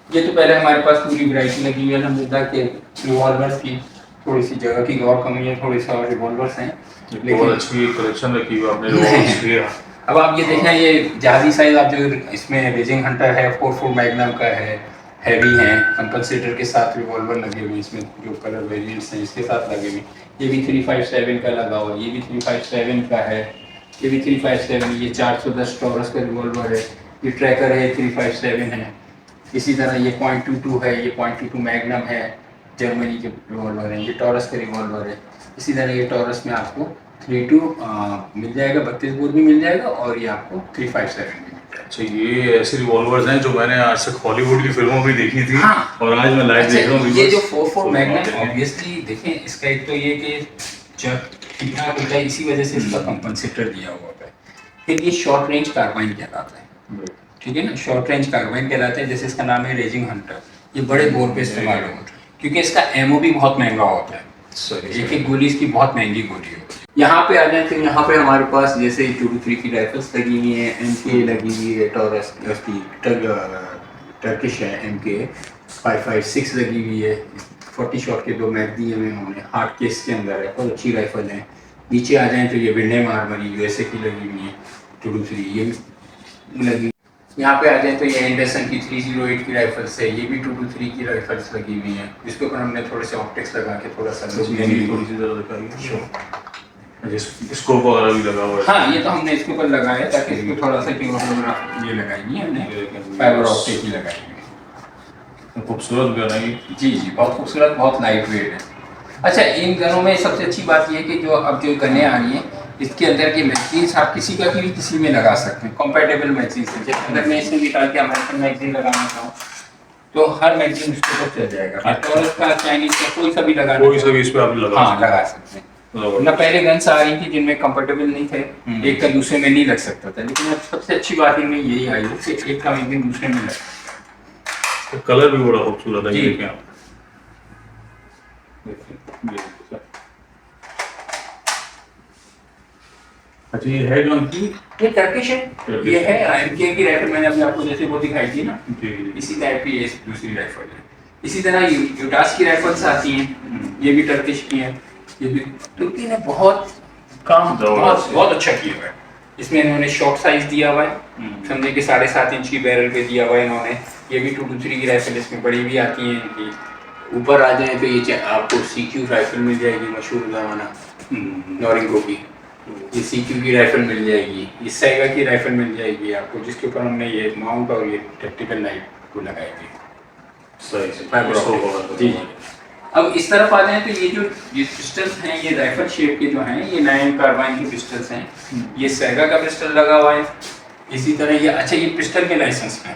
ये तो पहले हमारे पास पूरी वैरायटी लगी हुई है अलहमदुलिल्लाह के रिवॉल्वर्स की। थोड़ी सी जगह की और कमी है, थोड़ी सी और रिवॉल्वर्स हैं, लेकिन अच्छी कलेक्शन रखी हुई आपने रिवॉल्वर्स की। अब आप ये देखें, ये जहाजी साइज आप जो इसमें रेजिंग हंटर है 44 मैग्नम का है, हैवी है, कंपनसेटर के साथ रिवॉल्वर लगे हुए हैं। इसमें जो कलर वेरिएंट्स हैं इसके साथ लगे हुए। ये भी 357 का लगा हुआ है, ये भी 357 का है, ये भी 357, ये 410 टॉरस का रिवॉल्वर है, ये ट्रैकर है 357 है। इसी तरह ये .22 है, ये .22 मैग्नम है, जर्मनी के रिवॉल्वर हैं, ये टॉरस का रिवॉल्वर है। इसी तरह ये टॉरस में आपको 32 मिल जाएगा, 32 बोर भी मिल जाएगा, और ये आपको 357 भी मिल जाएगा। अच्छा, ये ऐसे रिवॉल्वर्स हैं जो मैंने आज तक हॉलीवुड की फिल्मों में देखी थी। हाँ। और आज मैं लाइव देख रहा हूँ। ये जो 44 मैग्नम ऑब्वियसली देखें, इसका एक तो ये कि जब ठीक ठाक होता है, इसी वजह से इसका कंपनसेटर दिया हुआ होता है। फिर ये शॉर्ट रेंज कार्बाइन कहलाता है, ठीक है ना, शॉर्ट रेंज कार्बाइन कहलाता है। जैसे इसका नाम है रेजिंग हंटर, ये बड़े बोर पे इस्तेमाल होता है क्योंकि इसका एमओ भी बहुत महंगा होता है। एक एक गोली इसकी बहुत महंगी गोली होती है। यहाँ पे आ जाए तो यहाँ पे हमारे पास जैसे 223 की राइफल्स लगी हुई हैं, MK लगी हुई है, टॉरस की टर्किश है, MK 556 लगी हुई है, 40 शॉट के 2 मैग दिए हुए उन्होंने, हार्ड केस के अंदर है, बहुत अच्छी राइफल है। नीचे आ जाएँ तो ये विंडम आर्मरी USA की लगी हुई है 223, ये भी लगी। यहाँ पे आ जाए तो ये एंडरसन की 308 की राइफल्स है, ये भी 223 की राइफल्स लगी हुई हैं। इसके ऊपर हमने थोड़े से ऑप्टिक्स लगा के थोड़ा सा थोड़ी सी ज़रा दिखाइए। स्कोप वगैरह भी लगा हुआ है। हाँ, ये तो हमने इसके ऊपर लगाया ताकि इसको थोड़ा सा ये लगाई है हमने, फाइबर ऑप्टिक ही लगाई है। खूबसूरत गन है। जी जी, बहुत खूबसूरत, बहुत लाइट वेट है। अच्छा, इन गनों में सबसे अच्छी बात यह है कि जो अब जो गनें आ रही हैं इसके अंदर की मैगजीन्स आप किसी का भी किसी में लगा सकते हैं, कंपैटिबल मैगजीन्स हैं। जैसे अगर मैं इसमें निकाल के अमेरिकन मैगजीन लगाना चाहूँ तो हर मैगजीन उसके ऊपर चल जाएगा। टॉरस का, चाइनीज का, कोई सा भी लगाना, कोई सा भी इस पे आप लगा सकते हैं। ना पहले गन्स आ रही थी जिनमें कंफर्टेबल नहीं थे, एक का दूसरे में नहीं लग सकता था, लेकिन अब सबसे अच्छी बात इनमें यही आई है कि एक का मैगजीन दूसरे में लग। कलर भी बड़ा खूबसूरत है, जी। ये देखें आप। देखिए, ये देखिए। अच्छा, ये है कौन सी? ये टर्किश है, टर्किश ये है है। एमके की राइफल। मैंने अभी आपको जैसे वो दिखाई थी ना, जी जी। इसी टाइप की ये दूसरी राइफल है। इसी तरह यूटास की राइफल्स आती हैं, ये भी टर्किश की हैं। ये भी तुर्की ने बहुत काम जबरदस्त है। बहुत अच्छा किया हुआ है। इसमें इन्होंने शॉर्ट साइज दिया हुआ है, समझे कि 7.5 इंच की बैरल पे दिया हुआ है इन्होंने। ये भी 223 की राइफल इसमें बड़ी भी आती है इनकी। ऊपर आ जाए तो ये आपको सीक्यू राइफल मिल जाएगी, मशहूर जमाना नॉरिंगो की। ये सीक्यू की राइफल मिल जाएगी, ये सैगा की राइफल मिल जाएगी आपको, जिसके ऊपर हमने ये माउंट और ये टैक्टिकल लाइट को लगाई थी। सही से। Fibre optic. जी। अब इस तरफ आ जाए तो ये पिस्टल्स हैं, ये राइफल शेप के जो हैं, ये 9 कार्बाइन के पिस्टल्स हैं। ये सैगा का पिस्टल लगा हुआ है। इसी तरह ये, अच्छा ये पिस्टल के लाइसेंस में।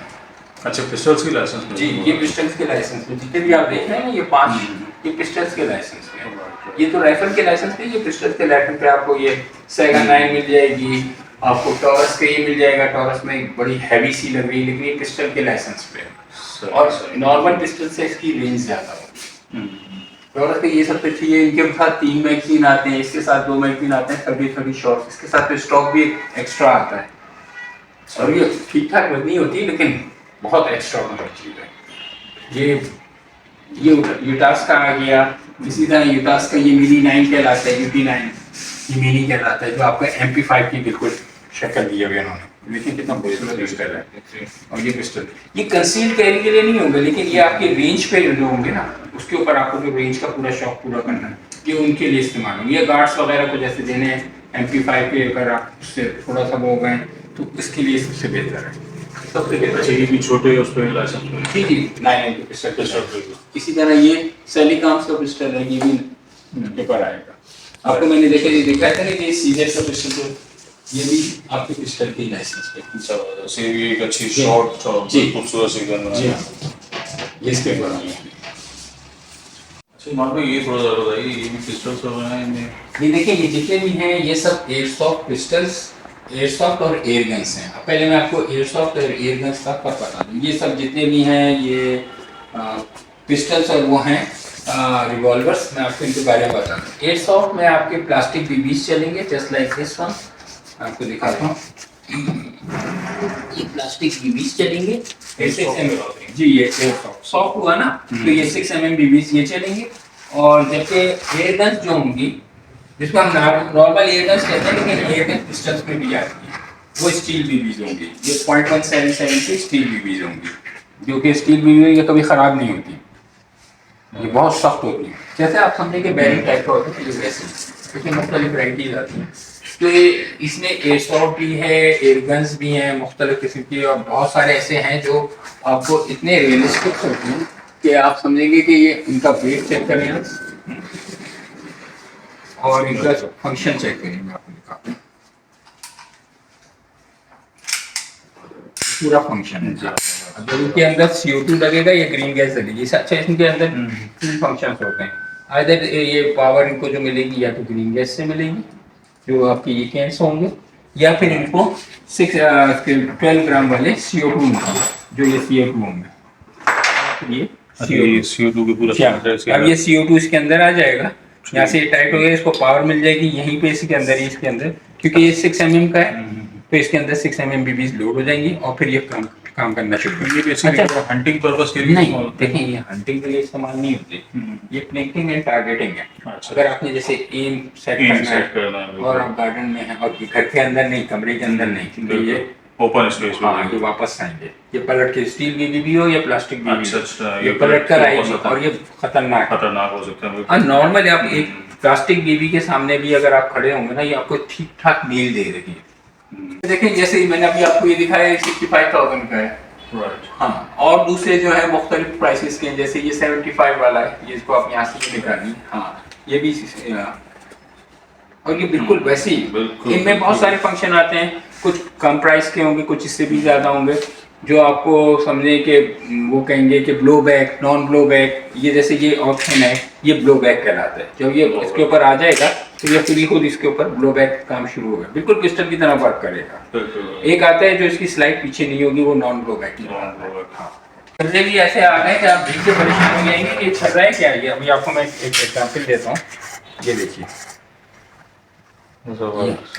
अच्छा, पिस्टल्स की लाइसेंस में? जी, ये पिस्टल्स के लाइसेंस में जितने भी आप देख रहे हैं ना, ये 5 ये पिस्टल्स के लाइसेंस में। ये तो राइफल के लाइसेंस पे, ये पिस्टल्स के लाइसेंस पे आपको ये सैगा 9 मिल जाएगी, आपको टॉरस के ये मिल जाएगा। टॉरस में एक बड़ी हैवी सी लग रही है, लेकिन ये पिस्टल के लाइसेंस पे है। और नॉर्मल पिस्टल से इसकी रेंज ज्यादा होगी। टॉरस के ये सबसे अच्छी है, इनके साथ 3 मैगजीन आते हैं, इसके साथ 2 मैगजीन आते हैं, 30 शॉट्स। इसके साथ तो स्टॉक भी एक्स्ट्रा आता है और ये ठीक ठाक वजनी होती है, लेकिन बहुत एक्स्ट्रा चीज है। ये यूटास का आ गया। इसी तरह यूटास का ये मिनी 9 कहलाता है, UT9 ये मिनी कहलाता है, जो आपका MP5 की बिल्कुल शक्ल दी है इन्होंने। देखिए कितना खूबसूरत पिस्टल है। और ये पिस्टल ये कंसील कैरी के लिए नहीं होंगे, लेकिन ये आपके रेंज पे जो होंगे ना, उसके ऊपर आपको जो रेंज का पूरा शौक पूरा करना है, ये उनके लिए इस्तेमाल होंगे। ये गार्ड्स वगैरह को जैसे देने हैं MP5 के, अगर आप उससे थोड़ा सा वो हो गए तो इसके लिए सबसे बेहतर है, सबसे बेहतर। अच्छा, ये भी छोटे उस पे लाइसेंस में? जी जी, 9 के पिस्टल। इसी तरह ये सेलिकॉम्स का पिस्टल है, ये भी पेपर आएगा आपको। मैंने देखा ये दिखाया था ना, ये सीजर का पिस्टल, जो ये भी आपके पिस्टल की लाइसेंस पे। अच्छा, ये एक अच्छी शॉर्ट और जी। खूबसूरत सी गन जी है। हाँ, ये इसके ऊपर आएगा। अच्छा, मान लो ये थोड़ा ज़्यादा बताइए, ये भी पिस्टल्स वगैरह हैं इनमें? ये देखिए, ये जितने भी हैं ये सब एयरसॉफ्ट पिस्टल्स, एयरसॉफ्ट और एयरगन्स हैं। अब पहले मैं आपको एयरसॉफ्ट और एयरगन्स का फर्क बता दूं। ये सब जितने भी हैं ये पिस्टल्स और वो हैं रिवॉल्वर्स। मैं आपको इनके बारे में बता दूं। एयरसॉफ्ट में आपके प्लास्टिक BBs चलेंगे, जस्ट लाइक दिस वन। आपको दिखाता हूँ, ये प्लास्टिक BBs चलेंगे। जी, ये एयरसॉफ्ट सॉफ्ट हुआ ना, तो ये 6 mm BBs ये चलेंगे। और जबकि एयरगन्स जो होंगी, जिसको हम नॉर्मल एयरगन्स कहते हैं, लेकिन एयरगन पिस्टल्स में भी आती है, वो स्टील BBs होंगी। ये 0.177 की स्टील BBs होंगी, जो कि स्टील BB ये कभी ख़राब नहीं होती, ये बहुत सख्त होती है। जैसे आप समझें कि बैरिंग टाइप का होता है, ये वैसे इसमें मुख्तलिफ वैराइटीज आती हैं। तो ये इसमें एयरसॉफ्ट भी है, एयरगन्स भी हैं मुख्तलिफ किस्म की, और बहुत सारे ऐसे हैं जो आपको इतने रियलिस्टिक होते हैं कि आप समझेंगे कि ये इनका वेट चेक करें और इनका फंक्शन चेक करें। मैं आपको दिखाता हूँ पूरा फंक्शन है। अगर इनके अंदर CO2 लगेगा, ये ग्रीन गैस लगेगी। अच्छा, इनके अंदर 3 फंक्शंस होते हैं। आइदर ये पावर इनको जो मिलेगी या तो ग्रीन गैस से मिलेगी, जो आपके ये कैंस होंगे, या फिर इनको 12 ग्राम वाले CO2 मिलेंगे, जो ये CO2 होंगे। ये CO2 की पूरा अब ये CO2 इसके अंदर आ जाएगा, यहाँ से टाइट हो गया, इसको पावर मिल जाएगी यहीं पे इसके अंदर ही, इसके अंदर, क्योंकि ये 6 mm का है, तो इसके अंदर 6 mm BBs लोड हो जाएंगी और फिर ये काम करना शुरू करेंगे। अच्छा, हंटिंग पर्पस के लिए नहीं, देखिए ये हंटिंग के लिए इस्तेमाल नहीं होते, ये प्लिंकिंग एंड टारगेटिंग है। अच्छा। अगर आपने जैसे एम सेट करना है और आप गार्डन में हैं और घर के अंदर नहीं, कमरे के अंदर नहीं, क्योंकि ये ओपन स्पेस में, हाँ, ये वापस आएंगे। ये पलट के स्टील BB भी हो या प्लास्टिक BB, अच्छा, ये पलट कर आएगी और ये खतरनाक हो सकता है। नॉर्मल आप एक प्लास्टिक BB के सामने भी अगर आप खड़े होंगे ना, ये आपको ठीक ठाक मील दे रही है। देखिए, जैसे मैंने अभी आपको ये दिखाया 65,000 का है। हाँ, और दूसरे जो है मुख्तलिफ प्राइसेस के हैं, जैसे ये 75 वाला है, ये इसको आप यहाँ से निकालिए। हाँ, ये भी और ये बिल्कुल वैसे ही, इनमें बहुत सारे फंक्शन आते हैं, कुछ कम प्राइस के होंगे, कुछ इससे भी ज़्यादा होंगे, जो आपको समझें कि वो कहेंगे कि blow back, non blow back. ये जैसे ये ऑप्शन है, ये ब्लो बैक कहलाता है। जब ये इसके ऊपर आ जाएगा तो ये खुद ही खुद इसके ऊपर ब्लो बैक काम शुरू होगा, बिल्कुल पिस्टल की तरह वर्क करेगा। एक आता है जो इसकी स्लाइड पीछे नहीं होगी, वो नॉन ब्लो बैक। हाँ, छर्रे भी ऐसे आ गए कि आप देख के परेशान हो जाएंगे कि ये छर्रा है क्या। ये अभी आपको मैं एक एग्जाम्पल देता हूँ। ये देखिए,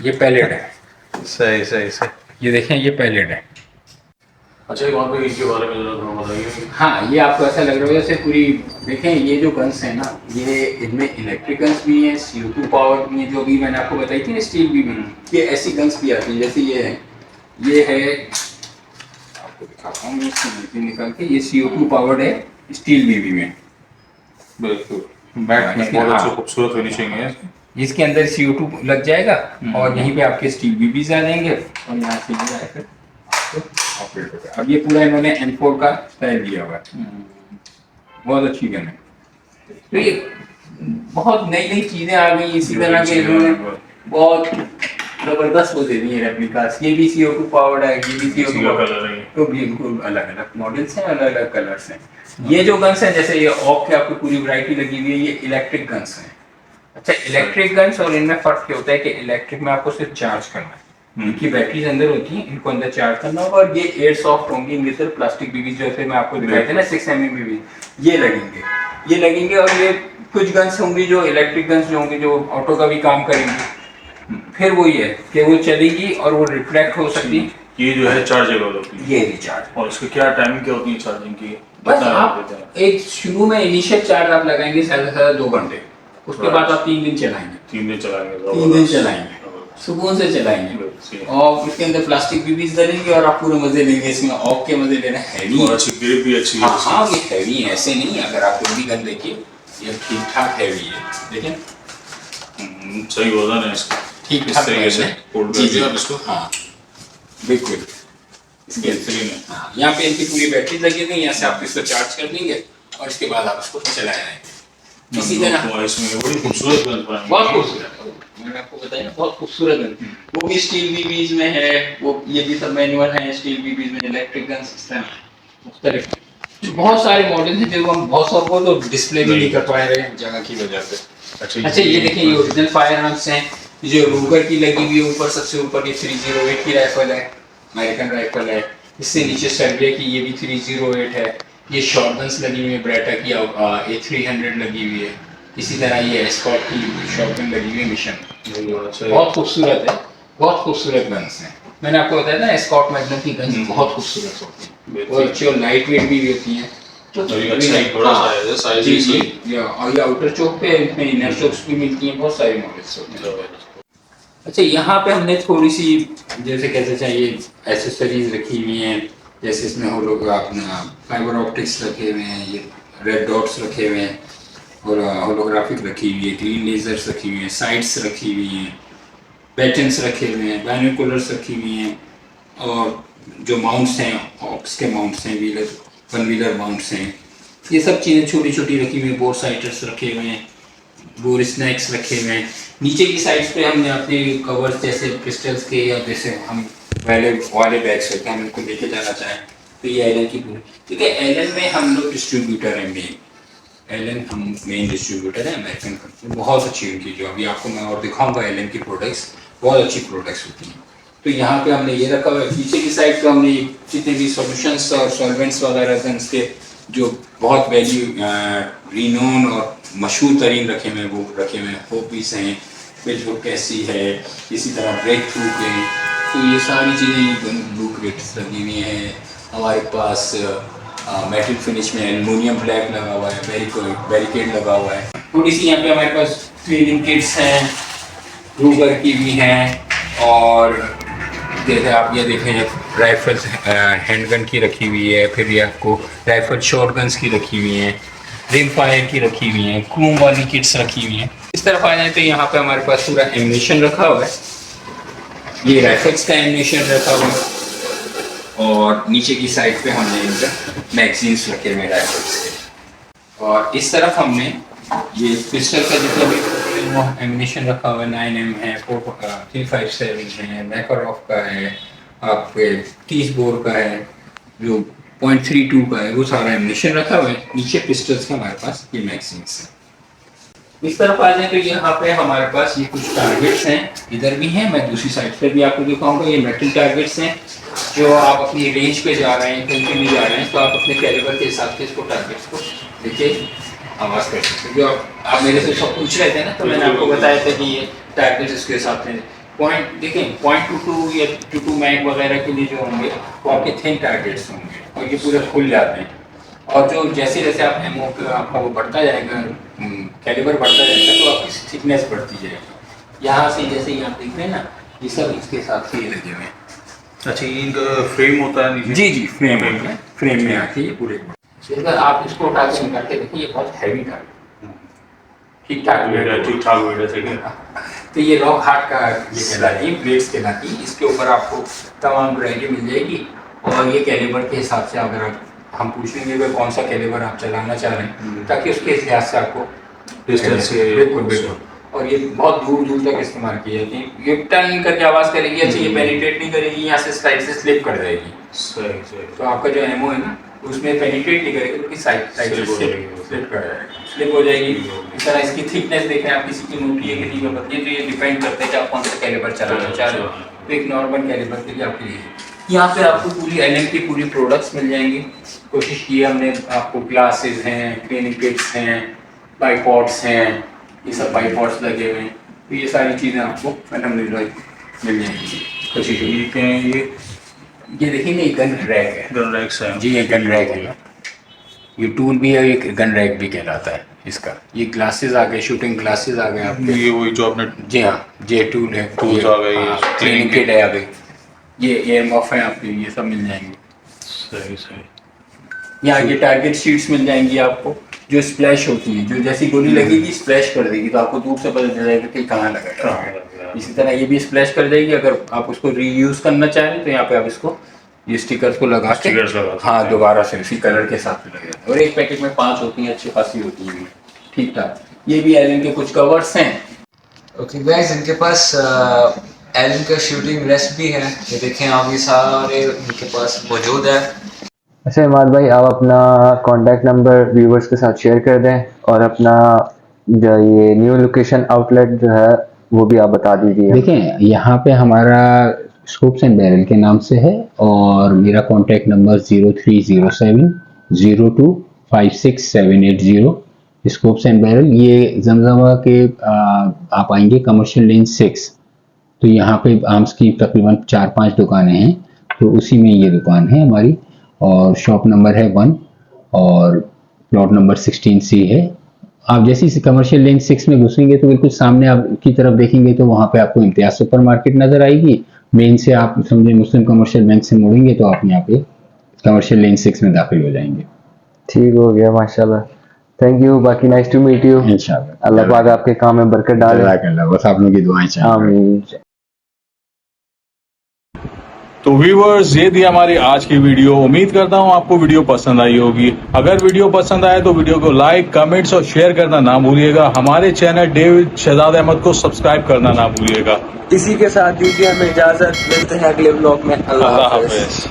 ये पैलेट है। सही सही सही। ये देखें, ये पैलेट है। अच्छा, वहाँ पे इनके बारे में जरा थोड़ा बताइए। हाँ, ये आपको ऐसा लग रहा है जैसे पूरी, देखें ये जो गन्स है ना, ये इनमें इलेक्ट्रिक गन्स भी हैं, CO2 पावर भी है, जो भी मैंने आपको बताई थी ना स्टील भी, ये ऐसी गन्स भी आती हैं। जैसे ये है आपको दिखाता हूँ मैं इसको निकाल के, ये CO2 पावर्ड है स्टील बीबी में। बिल्कुल, बैक में बहुत अच्छा खूबसूरत फिनिशिंग है। इसके अंदर CO2 लग जाएगा और यहीं पे आपके स्टील बीबीज आ जाएंगे और यहाँ से ये आएगा आपको ऑपरेट होगा। अब ये पूरा इन्होंने M4 का स्टाइल दिया हुआ है, बहुत अच्छी गन है। तो ये बहुत नई नई चीजें आ गई इसी तरह के, इन्होंने बहुत जबरदस्त वो दे दी है रेप्लिकास। ये भी CO2 पावर्ड है, ये भी CO2 पावर्ड है, तो बिल्कुल अलग अलग मॉडल्स हैं, अलग अलग कलर्स हैं। ये जो गन्स हैं, जैसे ये ऑक की आपको पूरी वैरायटी लगी हुई है, ये इलेक्ट्रिक गन्स हैं। अच्छा, इलेक्ट्रिक गन्स और इनमें फर्क क्या होता है कि इलेक्ट्रिक में आपको सिर्फ चार्ज करना है, इनकी बैटरीज अंदर होती हैं, इनको अंदर चार्ज करना होगा। और ये एयर सॉफ्ट होंगी, इनके सिर्फ प्लास्टिक बीबी जैसे मैं आपको दिखाए थे ना 6mm बीबी, ये लगेंगे। और ये कुछ गन्स होंगी जो इलेक्ट्रिक गन्स जो होंगी, जो ऑटो का भी काम करेंगी। फिर वही है कि वो चलेगी और वो रिफ्लेक्ट हो सकती। ये जो है चार्जेबल होती है, ये रिचार्ज। और इसकी क्या टाइमिंग क्या होती है चार्जिंग की? बस आप एक शुरू में इनिशियल चार्ज आप लगाएंगे ज्यादा से ज्यादा 2 घंटे, उसके बाद आप 3 दिन चलाएंगे। 3 दिन चलाएंगे, 3 दिन चलाएंगे, सुकून से चलाएंगे। और इसके अंदर प्लास्टिक बीबीज डलेंगे और आप पूरे मजे लेंगे। इसमें ऑक के मजे लेना हैवी और अच्छी ग्रिप भी अच्छी है। हाँ, ये हैवी है, ऐसे नहीं। अगर आप कोई भी गन देखिए, ये ठीक ठाक हैवी है, देखें सही वजन है इसका, ठीक इस ठाक तरीके से है। फोल्ड जी, करके आप इसको। हाँ बिल्कुल। इसके बेहतरीन है। हाँ, यहाँ पे इनकी पूरी बैटरी लगी हुई है, यहाँ से आप इसको चार्ज कर देंगे और इसके बाद आप इसको चलाएंगे। इसी तरह इसमें बड़ी खूबसूरत गन बनाई, बहुत खूबसूरत, मैंने आपको बताया ना, बहुत खूबसूरत गन। वो भी स्टील बीबीज में है, वो ये भी सब मैनुअल है स्टील बीबीज में, इलेक्ट्रिक गन सिस्टम मुख्तलिफ है। बहुत सारे मॉडल हैं जो हम बहुत सब को तो डिस्प्ले भी नहीं कर पा रहे हैं जगह की वजह से। अच्छा, ये देखिए, ये ओरिजिनल फायर आर्म्स हैं, जो रूगर की लगी हुई है ऊपर, सबसे ऊपर ये 308 की राइफल है, अमेरिकन राइफल है। इससे नीचे सर्वे की ये भी 308 है। ये शॉटगन्स लगी हुई है, ब्रेटा की A300 लगी हुई है। इसी तरह ये एस्कॉर्ट की शॉटगन लगी हुई है, मिशन। बहुत खूबसूरत है, बहुत खूबसूरत गन्स हैं। मैंने आपको बताया ना, एस्कॉर्ट मैग्नम की गन्स बहुत खूबसूरत होती हैं और अच्छी और लाइट वेट भी होती हैं। तो और ये आउटर चौक पे, इसमें इनर चौक्स भी मिलती हैं, बहुत सारे मॉडल्स होते हैं। अच्छा, यहाँ पे हमने थोड़ी सी जैसे कहते चाहिए एसेसरीज रखी हुई हैं, जैसे इसमें अपना फाइबर ऑप्टिक्स रखे हुए हैं, ये रेड डॉट्स रखे हुए हैं और होलोग्राफिक रखी हुई है, ग्रीन लेजर्स रखी हुई हैं, साइट्स रखी हुई हैं, पैटर्न्स रखे हुए हैं, बाइनोकुलर्स रखी हुई हैं, और जो माउंट्स हैं ऑक्स के माउंट्स हैं, वन व्हीलर माउंट्स हैं, ये सब चीज़ें छोटी छोटी रखी हुई हैं, बोर साइटर्स रखे हुए हैं, बोर स्नैक्स रखे हुए हैं। नीचे की साइड्स पे हमने अपने कवर्स जैसे क्रिस्टल्स के, या जैसे हम वाले बैग्स होते हैं, हम इनको लेके जाना चाहें तो ये एलन की पूरी, ठीक है। एलन में हम लोग डिस्ट्रीब्यूटर हैं, एलन हम मेन डिस्ट्रीब्यूटर है, अमेरिकन कंपनी, बहुत अच्छी उनकी, जो अभी आपको मैं और दिखाऊंगा एलन की प्रोडक्ट्स, बहुत अच्छी प्रोडक्ट्स होती हैं। तो यहाँ पे हमने ये रखा हुआ है। पीछे की साइड पे हमने जितने भी सॉल्यूशंस और सॉल्वेंट्स वगैरह हैं उसके जो बहुत वैल्यू रिनोन और मशहूर तरीन रखे हुए हैं, वो रखे हुए हैं। होपीस हैं, बिल्कुल कैसी है, इसी तरह ब्रेक थ्रू के, तो ये सारी चीज़ें ब्लू क्रेट्स लगी हुई हैं। हमारे पास मेटल फिनिश में एल्युमिनियम ब्लैक लगा हुआ है, बैरिकेड लगा हुआ है। थोड़ी सी यहाँ पे हमारे पास ट्रेनिंग किट्स हैं, रूगर की भी हैं, और जैसे आप ये देखें राइफल्स हैंडगन की रखी हुई है, फिर ये आपको राइफल शॉटगन्स की रखी हुई हैं, रिम फायर की रखी हुई हैं, क्रूम वाली किट्स रखी हुई हैं। इस तरफ आ जाए तो यहाँ पे हमारे पास पूरा एम्यूनिशन रखा हुआ है, ये राइफल्स का एम्यूनिशन रखा हुआ है, और नीचे की साइड पे हमने इनका मैगजीन्स रखे हुए राइफल्स के, और इस तरफ हमने ये पिस्टल का जितना भी एम्यूनिशन रखा हुआ है, 9M है, 357 है, मैकरॉफ का है, आपके 30 बोर का है, जो .32 का है, वो सारा एम्यूनिशन रखा हुआ है। नीचे पिस्टल्स के हमारे पास ये मैगजीन्स हैं। इस तरफ आ जाए तो यहाँ पे हमारे पास ये कुछ टारगेट्स हैं, इधर भी हैं, मैं दूसरी साइड पे भी आपको दिखाऊंगा। ये मेटल टारगेट्स हैं, जो आप अपनी रेंज पे जा रहे हैं, कहीं पे भी जा रहे हैं, तो आप अपने कैलिबर के हिसाब से इसको टारगेट्स को देखिए आवाज़ कर सकते हैं। जो आप मेरे से सब पूछ रहे थे ना, तो मैंने आपको बताया था कि ये टारगेट्स इसके हिसाब से पॉइंट देखें, 0.22 या 22 मैग वगैरह के लिए जो होंगे वो आपके थिन टारगेट्स होंगे और ये पूरे खुल जाते हैं। और जो जैसे जैसे आप एमओ का आपका वो बढ़ता जाएगा, कैलिबर बढ़ता जाएगा, तो आपकी थिकनेस बढ़ती जाएगी। यहाँ से जैसे ही आप देख रहे हैं ना, ये सब इसके हिसाब से ये लगे हुए हैं। अच्छा, ये इनका फ्रेम होता है नीचे? जी जी, फ्रेम है, फ्रेम में आके ये पूरे। अगर आप इसको उठा के निकाल के देखिए, ये बहुत हैवी था, ठीक ठाक वेट है, ठीक ठाक वेट है, ठीक है। तो ये रॉक हार्ट का ये कहलाती है, प्लेट्स कहलाती है। इसके ऊपर आपको तमाम वैरायटी मिल जाएगी और ये कैलिबर के हिसाब से अगर आप हम पूछ लेंगे कि कौन सा कैलिबर आप चलाना चाह रहे हैं, ताकि उसके हिसाब से आपको डिस्टेंस से बिल्कुल बिल्कुल। और ये बहुत दूर दूर तक इस्तेमाल की जाती है। ये टर्न करके आवाज़ करेगी, अच्छा ये पेनिट्रेट नहीं करेगी, यहाँ से साइड से स्लिप कर जाएगी। सही सही। तो आपका जो एमओ है ना, उसमें पेनिट्रेट नहीं करेगी, बल्कि साइड साइड से स्लिप कर जाएगी, स्लिप हो जाएगी। इस तरह इसकी थिकनेस देखें आप, किसी की मोटी है किसी की पतली है, तो ये डिपेंड करता है कि आप कौन सा कैलिबर चलाना चाह रहे हो। तो एक नॉर्मल कैलिबर के लिए आपके लिए यहाँ पे आपको पूरी एलएम की पूरी प्रोडक्ट्स मिल जाएंगी। कोशिश की है हमने, आपको ग्लासेस हैं, क्लीनिंग किट्स हैं, बाईपॉड्स हैं, ये सब बाईपॉड्स लगे हुए हैं, तो ये सारी चीज़ें आपको अल्हम्दुलिल्लाह मिल जाएंगी। कोशिश ये ये देखिए ना, ये गन रैक है। गन रैक्स है जी, ये गन रैक है। ये टूल भी है, एक गन रैक भी कहलाता है इसका। ये ग्लासेस आ गए, शूटिंग ग्लासेस आ गए आपके। ये वही जो आपने जी हाँ, ये टूल है, टूल्स आ गए, ये क्लीनिंग किट है आ गई, ये एयर मफ है आपके, ये सब मिल जाएंगे। सही सही। यहाँ ये टारगेट शीट्स मिल जाएंगी आपको, जो स्प्लैश होती है, जो जैसी गोली लगेगी स्प्लैश कर देगी, तो आपको दूर से पता चल जाएगा कि कहाँ लगा है। इसी तरह ये भी स्प्लैश कर देगी। अगर आप उसको रीयूज करना चाह रहे हैं तो यहाँ पे आप इसको ये स्टिकर्स को लगा के हाँ दोबारा से उसी कलर के साथ लग जाता है। और एक पैकेट में 5 होती हैं, अच्छी खासी होती हैं, ठीक ठाक। ये भी एलन के कुछ कवर्स हैं। ओके गाइस, इनके पास एलन का शूटिंग रेस्ट भी है, ये देखें आप, ये सारे इनके पास मौजूद है। अच्छा इमाद भाई, आप अपना कॉन्टैक्ट नंबर व्यूवर्स के साथ शेयर कर दें और अपना जो ये न्यू लोकेशन आउटलेट जो है वो भी आप बता दीजिए। देखें, यहाँ पे हमारा स्कोप्स एंड बैरल के नाम से है और मेरा contact number 0307 02 56780। Scopes and barrel, ये जमजमा के आप आएंगे कमर्शियल लेन 6, तो यहाँ पे आर्म्स की तकरीबन 4-5 दुकानें हैं, तो उसी में ये दुकान है हमारी। और शॉप नंबर है 1 और प्लॉट नंबर 16C है। आप जैसे ही कमर्शियल लेन 6 में घुसेंगे तो बिल्कुल सामने आप की तरफ देखेंगे तो वहाँ पे आपको इम्तियाज सुपर मार्केट नजर आएगी। मेन से आप समझे मुस्लिम कमर्शियल बैंक से मुड़ेंगे तो आप यहाँ पे कमर्शियल लेन 6 में दाखिल हो जाएंगे। ठीक हो गया, माशाल्लाह, थैंक यू। बाकी नाइस टू मीट यू। इंशाल्लाह अल्लाह पाक आपके काम में बरकत डाले। बस आप लोगों की दुआएं चाहिए। आमीन। तो व्यूअर्स, ये थी हमारी आज की वीडियो। उम्मीद करता हूँ आपको वीडियो पसंद आई होगी। अगर वीडियो पसंद आए तो वीडियो को लाइक, कमेंट्स और शेयर करना ना भूलिएगा। हमारे चैनल डेविड शहजाद अहमद को सब्सक्राइब करना ना भूलिएगा। इसी के साथ दीजिए हमें इजाजत, मिलते हैं अगले ब्लॉग में। अल्लाह हाफिज।